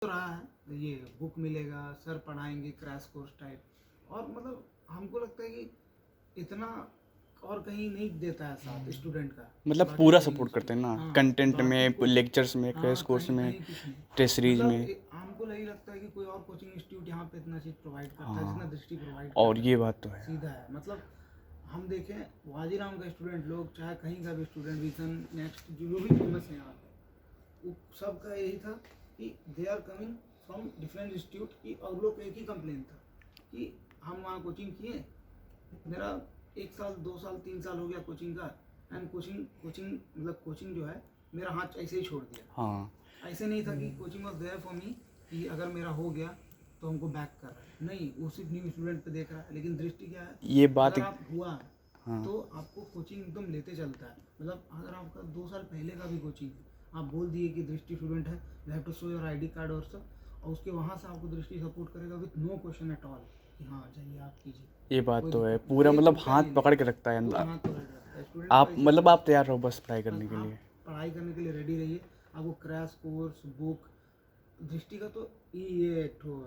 तो रहा है, ये बुक मिलेगा, सर पढ़ाएंगे क्रैश कोर्स टाइप, और मतलब हमको लगता है कि इतना और कहीं नहीं देता है साथ स्टूडेंट का। मतलब बाकी पूरा कोचिंग सपोर्ट करते हैं ना, हाँ, कंटेंट बाकी में, कोई लेक्चर्स में, क्रैश हाँ, कोर्स कहीं में, कहीं कुछ नहीं। टेस्ट सीरीज मतलब में। हमको नहीं लगता है कि कोई और कोचिंग इंस्टीट्यूट यहाँ पे इतना चीज़ प्रोवाइड करता है जितना हाँ, दृष्टि प्रोवाइड और करता ये है। बात तो है। सीधा है, मतलब हम देखें वाजीराम का स्टूडेंट लोग, चाहे कहीं का भी स्टूडेंट, विजन, नेक्स्ट, जो भी फेमस है यहाँ पे, वो सबका यही था कि they are coming from different institute की, और लोग एक ही कंप्लेन था कि हम वहाँ कोचिंग किए, मेरा 1 साल 2 साल 3 साल हो गया कोचिंग का, एंड कोचिंग मतलब कोचिंग जो है मेरा हाथ ऐसे ही छोड़ दिया। हाँ, ऐसे नहीं था कि coaching was there for me कि अगर मेरा हो गया तो हमको बैक कर रहा है, नहीं, वो सिर्फ न्यू स्टूडेंट पे देख रहा है। लेकिन दृष्टि क्या है, ये बात अगर आप हुआ हाँ, तो आपको कोचिंग एकदम लेते चलता है। मतलब अगर आपका 2 साल पहले का भी कोचिंग है, आप बोल दिए कि दृष्टि स्टूडेंट है, you have to show your ID card और सब, और उसके वहाँ से आपको दृष्टि सपोर्ट करेगा with no question at all कि हाँ जाइए आप कीजिए, ये बात कोई तो है, दिक्कत नहीं, पूरा एक मतलब रुपया हाथ नहीं पकड़ लेगा, के रखता है पूरा अंदर। हाथ पकड़ के रखता है स्टूडेंट को, आप ऐसे मतलब बोलता आप है तैयार रहो बस पढ़ाई बस करने के आप लिए। पढ़ाई करने के लिए रेडी रहिए। आपको क्रैश कोर्स, बुक, दृष्टि का तो ये एक ठो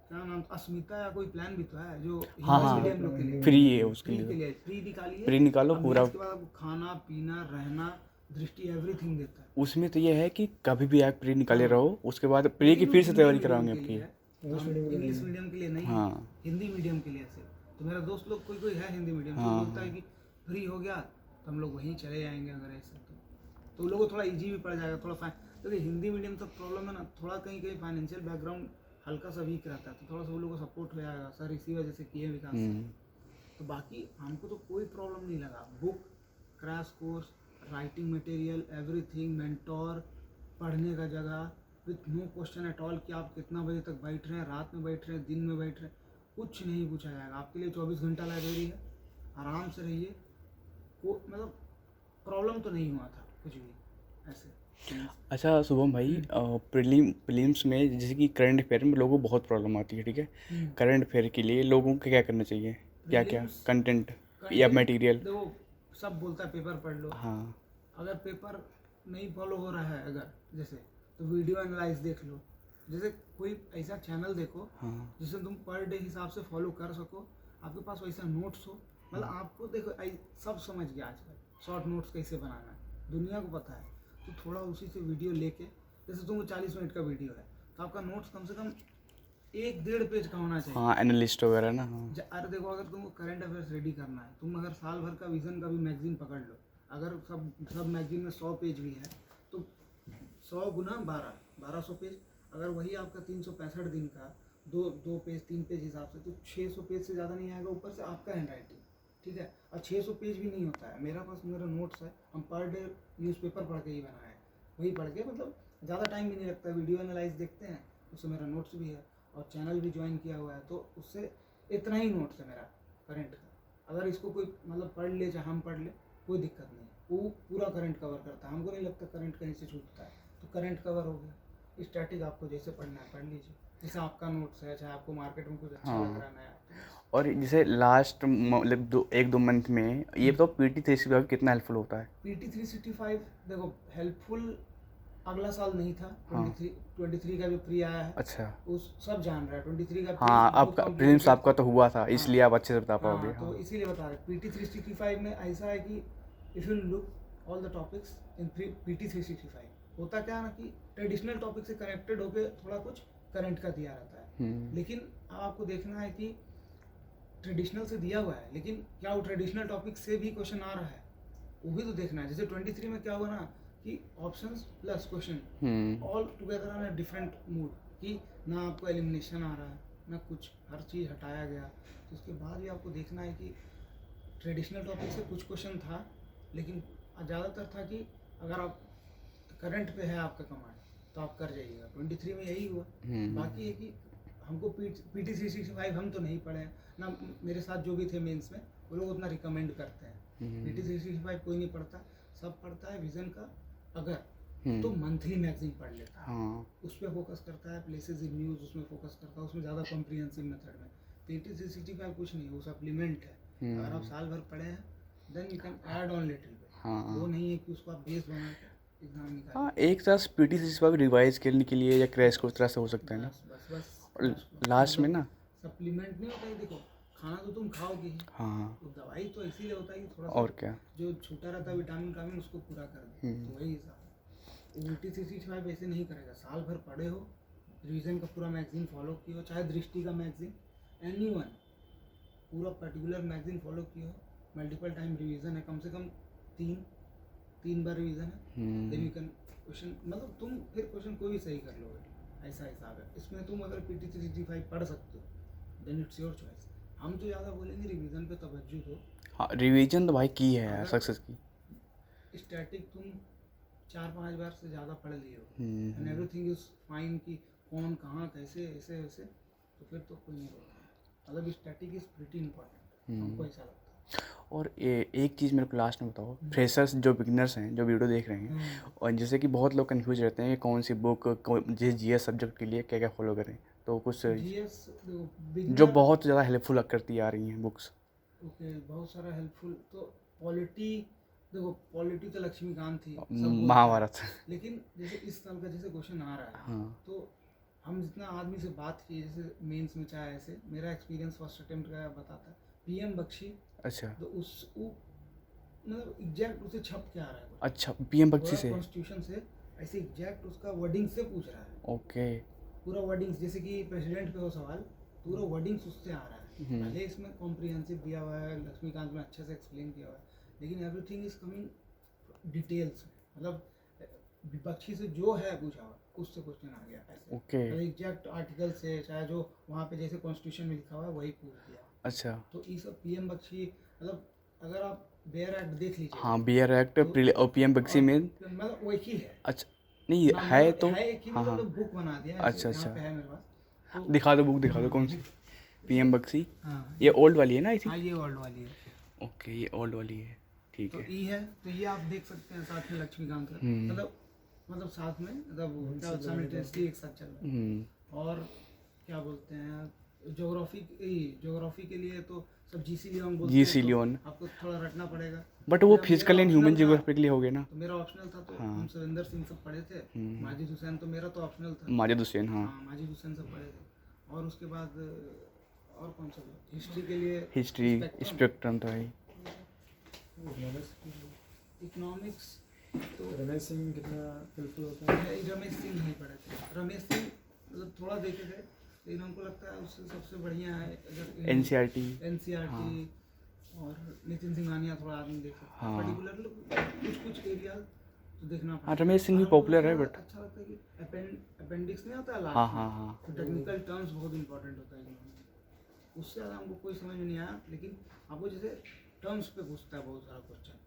क्या नाम, अस्मिता या कोई प्लान भी तो है जो हाँ इंग्लिश हाँ, मीडियम लोग के लिए, फ्री है उसके फ्री के लिए। लिए, फ्री निकालिए। प्री निकालो अब पूरा। मेंस के बाद आपको खाना पीना रहना, दृष्टि एवरीथिंग देता है। उसमें तो ये है कि कभी भी आप प्री निकाले हाँ, रहो, उसके बाद प्री की लेकिन वो फिर से हिंदी तैयारी मीडियम कराएंगे के लिए आपकी। है, हम इंग्लिश मीडियम के लिए नहीं है, हाँ हिंदी मीडियम के लिए सिर्फ। तो मेरा दोस्त लोग कोई कोई है हिंदी मीडियम, तो हाँ बोलता है हाँ। कि फ्री हो गया तो हम लोग वहीं चले जाएंगे अगर ऐसा तो उन लोगों को थोड़ा इजी भी पड़ जाएगा, थोड़ा क्योंकि हिंदी मीडियम तो प्रॉब्लम है ना, थोड़ा कहीं कहीं फाइनेंशियल बैकग्राउंड हल्का सा वीक रहता है, तो थोड़ा सा वो लोगों को सपोर्ट हो जाएगा, सर इसी वजह से किए विकास से। तो बाकी हमको तो कोई प्रॉब्लम नहीं लगा, book, crash course, writing material, everything, mentor, पढ़ने का जगह, with no question at all कि आप कितना बजे तक बैठ रहे हैं, रात में बैठ रहे हैं, दिन में बैठ रहे हैं, कुछ नहीं पूछा जाएगा। आपके लिए 24 घंटा लाइब्रेरी है, आराम से रहिए, को मतलब प्रॉब्लम तो नहीं हुआ था कुछ भी ऐसे। अच्छा शुभम भाई, प्रीलिम्स में जैसे कि करंट अफेयर में लोगों को बहुत प्रॉब्लम आती है, ठीक है। करंट अफेयर के लिए लोगों को क्या करना चाहिए, क्या क्या प्रीलिम्स कंटेंट या कंटेंट मटेरियल। देखो, सब बोलता है पेपर पढ़ लो, हाँ अगर पेपर नहीं फॉलो हो रहा है अगर जैसे, तो वीडियो एनालाइज देख लो, जैसे कोई ऐसा चैनल देखो हाँ जिसे तुम पर डे हिसाब से फॉलो कर सको, आपके पास वैसा नोट्स हो। मतलब आपको देखो सब समझ गया आजकल शॉर्ट नोट्स कैसे बनाना है, दुनिया को पता है। तो थोड़ा उसी से वीडियो लेके, जैसे तुमको 40 मिनट का वीडियो है तो आपका नोट्स कम से कम 1-1.5 पेज का होना चाहिए। हाँ, एनालिस्ट वगैरह ना। हाँ अरे देखो, अगर तुमको करंट अफेयर्स रेडी करना है, तुम अगर साल भर का विजन का भी मैगजीन पकड़ लो, अगर सब मैगजीन में 100 पेज भी है तो 100 गुना 1200 पेज, अगर वही आपका 365 दिन का दो पेज 3 पेज हिसाब से, तो 600 पेज से ज़्यादा नहीं आएगा, ऊपर से आपका हैंड राइटिंग, ठीक है। और 600 पेज भी नहीं होता है, मेरा पास मेरा नोट्स है, हम पर डे न्यूज़पेपर पढ़ के ही बनाए हैं, वही पढ़ के, मतलब ज़्यादा टाइम भी नहीं लगता, वीडियो एनालाइज देखते हैं, उससे मेरा नोट्स भी है, और चैनल भी ज्वाइन किया हुआ है, तो उससे इतना ही नोट्स है मेरा करंट का। अगर इसको कोई मतलब पढ़ ले, चाहे हम पढ़ ले, कोई दिक्कत नहीं, वो पूरा करंट कवर करता है, हमको नहीं लगता करंट कहीं से छूटता है, तो करंट कवर हो गया। स्टैटिक आपको जैसे पढ़ना है पढ़ लीजिए, जैसे आपका नोट्स है, चाहे आपको मार्केट में कुछ अच्छा लग रहा है नया, और जैसे लास्ट मतलब 2 1 2 मंथ में ये तो PT 365 कितना हेल्पफुल होता है। PT 365 देखो हेल्पफुल अगला साल नहीं था, हाँ 23 का जो प्री आया है अच्छा। उस सब जान रहा है, 23 का प्री हाँ, बहुत आपका प्रीलिम्स कॉम्प्लिकेटेड आपका था। तो हुआ था, हाँ इसलिए आप अच्छे से बता पाओगे। हाँ, तो हाँ इसीलिए बता रहे PT 365 में ऐसा है कि if you look all the topics in PT 365, होता क्या है ना कि ट्रेडिशनल टॉपिक से कनेक्टेड होकर थोड़ा कुछ करंट का दिया रहता है, लेकिन अब आपको देखना है कि ट्रेडिशनल से दिया हुआ है, लेकिन क्या वो ट्रेडिशनल टॉपिक से भी क्वेश्चन आ रहा है, वो भी तो देखना है। जैसे 23 में क्या हुआ ना कि options plus question all together on a different mood, कि ना आपको एलिमिनेशन आ रहा है ना कुछ, हर चीज़ हटाया गया। तो उसके बाद भी आपको देखना है कि ट्रेडिशनल टॉपिक से कुछ क्वेश्चन था, लेकिन ज़्यादातर था कि अगर आप करंट पे है आपका कमांड तो आप कर जाइएगा। 23 में यही हुआ। बाकी है कि हमको PT 365 हम तो नहीं पढ़े हैं ना, मेरे साथ जो भी थे मेंस में वो लोग उतना रिकमेंड करते हैं। PT 365 कोई नहीं पढ़ता, सब पढ़ता है विजन का अगर तो मंथली मैगजीन पढ़ लेता है। हाँ उस पर फोकस करता है, प्लेसेस इन न्यूज़ उसमें फोकस करता है, उसमें ज़्यादा कॉम्प्रिहेंसिव मेथड में। PT 365 कुछ नहीं, वो सप्लीमेंट है। अगर आप साल भर पढ़े हैं then you can add on little bit, वो नहीं है कि उसको आप बेस बना के एग्जाम निकाल हाँ एक तरह पीटी से सिर्फ रिवाइज करने के लिए या क्रैश कोर्स तरह से हो सकता है ना। बस बस बस और लास्ट में ना सप्लीमेंट नहीं होता है, देखो खाना तो तुम खाओगे ही, हाँ तो दवाई तो इसीलिए होता है कि थोड़ा और सा क्या। जो छूटा रहता है विटामिन विटामिन उसको पूरा कर दे, तो वही हिसाब है। यूटी 365 ऐसे नहीं करेगा, साल भर पढ़े हो, रिवीजन का पूरा मैगजीन फॉलो किए हो, चाहे दृष्टि का मैगजीन, एनीवन पूरा पर्टिकुलर मैगजीन फॉलो किए हो, मल्टीपल टाइम रिवीजन है, कम से कम तीन बार रिवीजन है, देन यू कैन क्वेश्चन, मतलब तुम फिर क्वेश्चन कोई भी सही कर लोगे, ऐसा हिसाब है इसमें। तुम अगर पीटी 365 पढ़ सकते हो देन इट्स योर चॉइस। हम तो ज़्यादा बोलेंगे रिवीजन पे तवज्जो दो। हाँ रिवीजन तो भाई की है यार अगर सक्सेस की। स्टैटिक तुम 4-5 बार से ज़्यादा पढ़ लिए हो एंड एवरीथिंग इज फाइन कि कौन कहाँ कैसे ऐसे वैसे, तो फिर तो कोई नहीं बोलता, मतलब स्टैटिक इज प्रीटी इंपॉर्टेंट, हमको ऐसा लगता है। और एक चीज़ मेरे को लास्ट में बताओ, फ्रेशर्स जो बिगनर्स हैं जो वीडियो देख रहे हैं, और जैसे कि बहुत लोग कंफ्यूज रहते हैं कि कौन सी बुक जिस जीएस सब्जेक्ट के लिए क्या क्या फॉलो करें, तो कुछ जीएस जो बहुत ज़्यादा हेल्पफुल करती आ रही हैं बुक्स। ओके, बहुत सारा हेल्पफुल तो पॉलिटी, देखो पॉलिटी तो लक्ष्मीकांत थी, सब बोलते हैं, महाभारत। लेकिन जैसे इस साल का जैसे क्वेश्चन आ रहा है, हाँ तो हम जितना आदमी से बात किए, जैसे मेंस में चाहे ऐसे, मेरा एक्सपीरियंस फर्स्ट अटेम्प्ट का बताता है, पीएम बख्शी, अच्छा तो मतलब एग्जैक्ट उसे छप के आ रहा है, अच्छा पीएम बख्शी से। कॉन्स्टिट्यूशन से ऐसे एग्जैक्ट उसका वर्डिंग से पूछ रहा है, ओके पूरा वर्डिंग्स, जैसे कि प्रेसिडेंट पे हो सवाल, पूरा वर्डिंग्स उससे आ रहा है। भले इसमें कॉम्प्रिहेंसिव दिया हुआ है, लक्ष्मीकांत में अच्छे से एक्सप्लेन किया हुआ है, लेकिन एवरीथिंग इज कमिंग डिटेल्स में, मतलब विपक्षी से जो है पूछा हुआ उससे क्वेश्चन आ गया ऐसे, ओके एग्जैक्ट आर्टिकल से, चाहे जो वहाँ पे जैसे कॉन्स्टिट्यूशन में लिखा हुआ है वही पूछ दिया। अच्छा तो ये सब पीएम बख्शी, मतलब अगर आप बेयर एक्ट देख लीजिए, हाँ बियर एक्ट और पीएम बख्शी में मतलब वही ही है, अच्छा नहीं ना है मतलब तो है एक ही, हाँ हाँ मतलब बुक बना दिया अच्छा ऐसे, यहाँ अच्छा पे है मेरे पास, तो दिखा दो बुक दिखा दो कौन सी। पीएम बख्शी हाँ ये ओल्ड वाली है ना आई हाँ थिंक। ये वर्ल्ड वाली है, ओके ये ओल्ड वाली है ठीक तो है। ई है, तो ये आप देख सकते हैं साथ में लक्ष्मीकांत का, मतलब साथ में, मतलब क्या साइमल्टेनियसली एक साथ चल रहा है। और क्या बोलते हैं, ज्योग्राफी के लिए तो सब जीसी लियोन बोलते जीसी हैं, तो लियोन आपको थोड़ा रटना पड़ेगा, बट वो मेरा फिजिकल एंड optional ह्यूमन था, जियोग्राफी के लिए हो गए ना। तो मेरा ऑप्शनल था, तो हाँ। हम सुरेंद्र सिंह सब पढ़े थे, माजिद हुसैन तो मेरा तो ऑप्शनल था, माजिद हुसैन हाँ हाँ माजिद हुसैन सब पढ़े थे। और उसके बाद और कौन सा, हिस्ट्री के लिए हिस्ट्री स्पेक्ट्रम था ही। इकोनॉमिक्स तो रमेश सिंह कितना हेल्पफुल होता है। रमेश सिंह नहीं पढ़े थे, रमेश सिंह मतलब थोड़ा देखे थे, लेकिन हमको लगता है उससे सबसे बढ़िया है अगर एनसीईआरटी और नितिन सिंघानिया, थोड़ा आदमी देख सकता है, पर्टिकुलर कुछ एरिया तो देखना पड़ता हाँ रमेश सिंह भी पॉपुलर है बट अच्छा लगता है कि अपेंडिक्स नहीं होता लास्ट हाँ में, हाँ हाँ तो टेक्निकल टर्म्स बहुत इंपॉर्टेंट होता है, उससे ज़्यादा हमको कोई समझ में नहीं आया, लेकिन आपको जैसे टर्म्स पे पूछता है बहुत सारा क्वेश्चन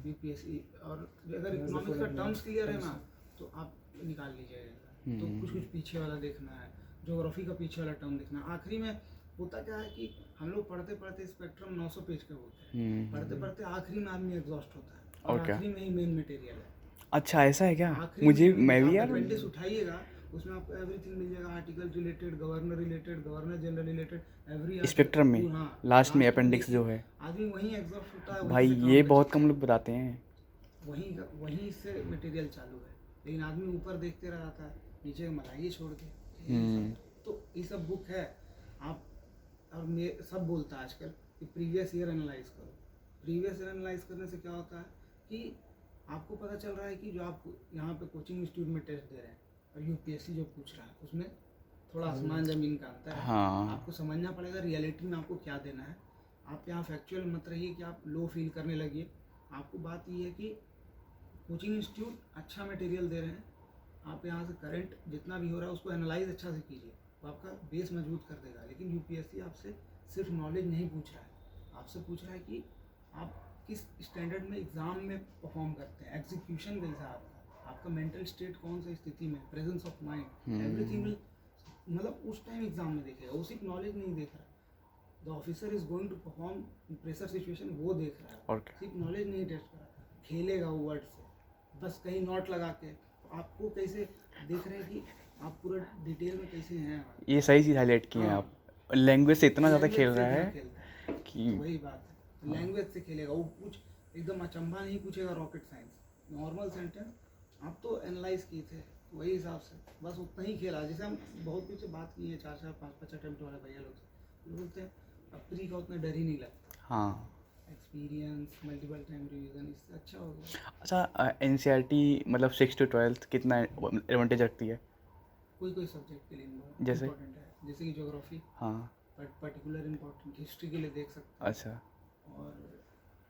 यूपीएससी, और अगर इकोनॉमिक्स का टर्म्स क्लियर है ना तो आप निकाल लीजिएगा, तो कुछ कुछ पीछे वाला देखना है, ज्योग्राफी का पीछे वाला टर्म देखना है। आखिरी में होता क्या है कि हम लोग पढ़ते पढ़ते स्पेक्ट्रम 900 पेज का होता है, पढ़ते पढ़ते आखिरी में आदमी एग्जॉस्ट होता है, और आखिरी में ही मेन मटेरियल है। अच्छा ऐसा है क्या, मुझे मैं भी यार अपेंडिक्स उठाइएगा, उसमें आपको एवरीथिंग मिल जाएगा, article related, governor general related, every spectrum में लास्ट में अपेंडिक्स जो है, आदमी वहीं एग्जॉस्ट होता है, भाई ये बहुत कम लोग बताते हैं, वहीं से मटेरियल चालू है, लेकिन आदमी ऊपर देखते रहता है, नीचे मलाई छोड़ के। तो ये सब बुक है आप, और सब बोलता है आजकल कि प्रीवियस ईयर एनालाइज करो। प्रीवियस ईयर एनालाइज करने से क्या होता है कि आपको पता चल रहा है कि जो आप यहाँ पे कोचिंग इंस्टीट्यूट में टेस्ट दे रहे हैं और यूपीएससी जो पूछ रहा है उसमें थोड़ा आसमान ज़मीन का अंतर है। हाँ आपको समझना पड़ेगा रियलिटी में आपको क्या देना है। आप यहाँ फैक्चुअल मत रहिए कि आप लो फील करने लगिए। आपको बात ये है कि कोचिंग इंस्टीट्यूट अच्छा मटेरियल दे रहे हैं, आप यहाँ से करंट जितना भी हो रहा है उसको एनालाइज अच्छा से कीजिए, वो आपका बेस मजबूत कर देगा। लेकिन यूपीएससी आपसे सिर्फ नॉलेज नहीं पूछ रहा है, आपसे पूछ रहा है कि आप किस स्टैंडर्ड में एग्ज़ाम में परफॉर्म करते हैं, एग्जीक्यूशन कैसा आपका मेंटल स्टेट कौन सी स्थिति में, presence of mind, everything will, मतलब उस टाइम एग्जाम में देखेगा। वो सिर्फ नॉलेज नहीं देख रहा, the officer is going to perform in pressure situation, वो देख रहा है, सिर्फ नॉलेज नहीं टेस्ट कर रहा, खेलेगा वो वर्ड से, बस कहीं नोट लगा के। तो आपको कैसे देख रहे हैं कि आप पूरा डिटेल में कैसे हैं। ये सही चीज़ हाईलाइट की है आप, लैंग्वेज से इतना ज़्यादा खेल रहा है कि वही बात है, लैंग्वेज से खेलेगा वो। कुछ एकदम अचंभा नहीं पूछेगा, रॉकेट साइंस, नॉर्मल सेंटेंस आप तो एनालाइज किए थे वही हिसाब से बस उतना ही खेला। जैसे हम बहुत कुछ बात की है 4-4 5-5 अटेम्प्ट वाले भैया लोग से, वो बोलते हैं अब प्री का उतना डर ही नहीं लगता, हाँ। एक्सपीरियंस मल्टीपल टाइम रिवीजन इससे अच्छा हो गया। अच्छा, एनसीईआरटी मतलब 6 to 12 कितना एडवांटेज रखती है? कोई सब्जेक्ट के लिए जैसे? इम्पोर्टेंट है, जैसे कि ज्योग्राफी हाँ। पर्टिकुलर इम्पोर्टेंट, हिस्ट्री के लिए देख सकते हैं। अच्छा। और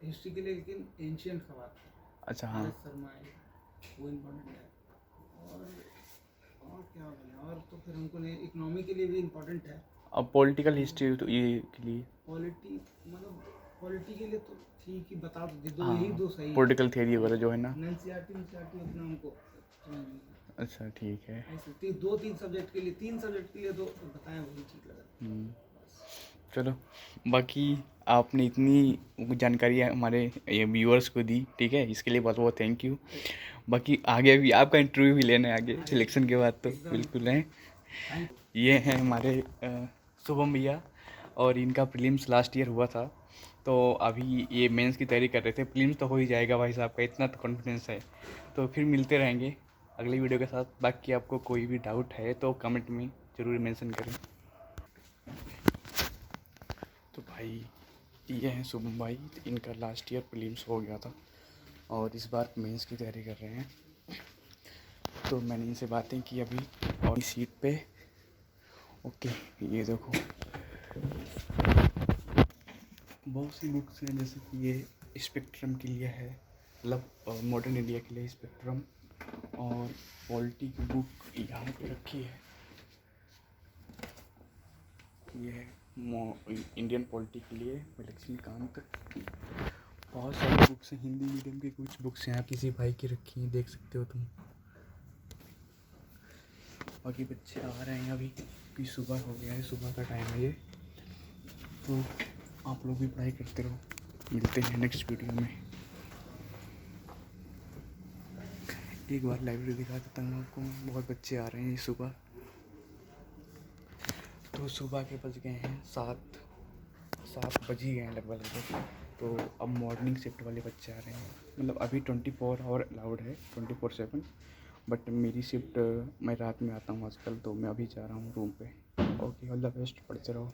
हिस्ट्री के लिए लेकिन एंशियंट का बात है, अच्छा। हाँ। RS शर्मा है, वो इम्पोर्टेंट है। और क्या बोले, और तो फिर हमको नहीं, इकोनॉमी के लिए भी इम्पोर्टेंट है। अब पॉलिटिकल हिस्ट्री तो ये के लिए पॉलिटी के लिए तो ठीक ही बता दो, दो हाँ, यही दो सही पॉलिटिकल थ्योरी वगैरह जो है ना। एनसीईआरटी उतना हमको समझ नहीं आता। अच्छा ठीक है। ऐसे 2-3 सब्जेक्ट के लिए, 3 सब्जेक्ट के लिए तो बताएं वही ठीक लगा। चलो, बाकी आपने इतनी जानकारी हमारे ये व्यूअर्स को दी, ठीक है, इसके लिए बहुत बहुत थैंक यू। बाकी आगे भी आपका इंटरव्यू भी लेना है आगे सिलेक्शन के बाद, तो बिल्कुल है। ये हैं हमारे शुभम भैया, और इनका प्रीलिम्स लास्ट ईयर हुआ था, तो अभी ये मेंस की तैयारी कर रहे थे। प्रीलिम्स तो हो ही जाएगा भाई साहब का, इतना तो कॉन्फिडेंस है। तो फिर मिलते रहेंगे अगली वीडियो के साथ। बाकी आपको कोई भी डाउट है तो कमेंट में ज़रूर मेंशन करें। तो भाई ये हैं शुभम भाई, इनका लास्ट ईयर प्रीलिम्स हो गया था और इस बार मेंस की तैयारी कर रहे हैं। तो मैंने इनसे बातें की अभी, और इस सीट पे ओके। ये देखो बहुत सी बुक्स हैं, जैसे कि ये स्पेक्ट्रम के लिए है, मतलब मॉडर्न इंडिया के लिए स्पेक्ट्रम, और पॉलिटी की बुक यहाँ पे रखी है। ये है इंडियन पॉलिटी के लिए लक्ष्मीकांत। बहुत सारी बुक्स हैं, हिंदी मीडियम की कुछ बुक्स यहाँ किसी भाई की रखी हैं, देख सकते हो तुम। बाकी बच्चे आ रहे हैं अभी, कि सुबह हो गया है, सुबह का टाइम है ये। तो आप लोग भी पढ़ाई करते रहो, मिलते हैं नेक्स्ट वीडियो में। एक बार लाइब्रेरी दिखा देता हूँ आपको, बहुत बच्चे आ रहे हैं सुबह। तो सुबह के बज गए हैं 7 बज ही गए हैं लगभग। तो अब मॉर्निंग शिफ्ट वाले बच्चे आ रहे हैं, मतलब अभी 24 आवर अलाउड है, 24/7। बट मेरी शिफ्ट मैं रात में आता हूँ आजकल, तो मैं अभी जा रहा हूँ रूम पे। ओके, ऑल द बेस्ट, पढ़ते रहो।